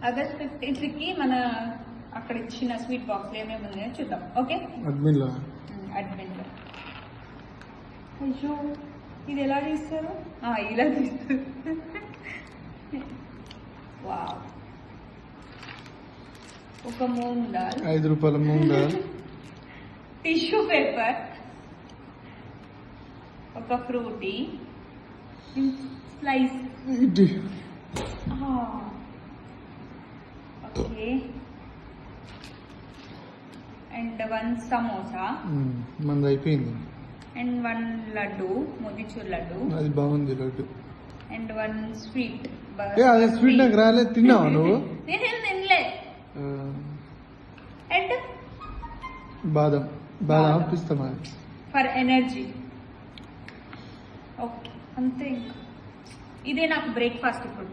August 15కి మన అక్కడ ఇచ్చిన స్వీట్ బాక్స్ ఏమేమి ఉన్నాయో చూద్దాం. ఓకే, అడ్మిన్ లో అయ్యో ఇది ఎలా తీస్తారు? ఇలా తీస్తారు. వావ్, ఒక మూంగ్ దాల్, 5 రూపాయల మూంగ్ దాల్, టిష్యూ పేపర్, ఒక Frooti slice, okay, and 1 samosa, మనది అయిపోయింది, అండ్ 1 లడ్డు, మోతిచూర్ లడ్డు, అది బాగుంది లడ్డు, అండ్ 1 స్వీట్. అదే స్వీట్ నాకు రాలేదు, తిన్నావా నువ్వు? నేనేం తినలే. అండ్ బాదం బాదం పిస్తా ఫర్ ఎనర్జీ. ఓకే, అంతే. ఇంకా ఇదే నాకు బ్రేక్ఫాస్ట్ ఇప్పుడు.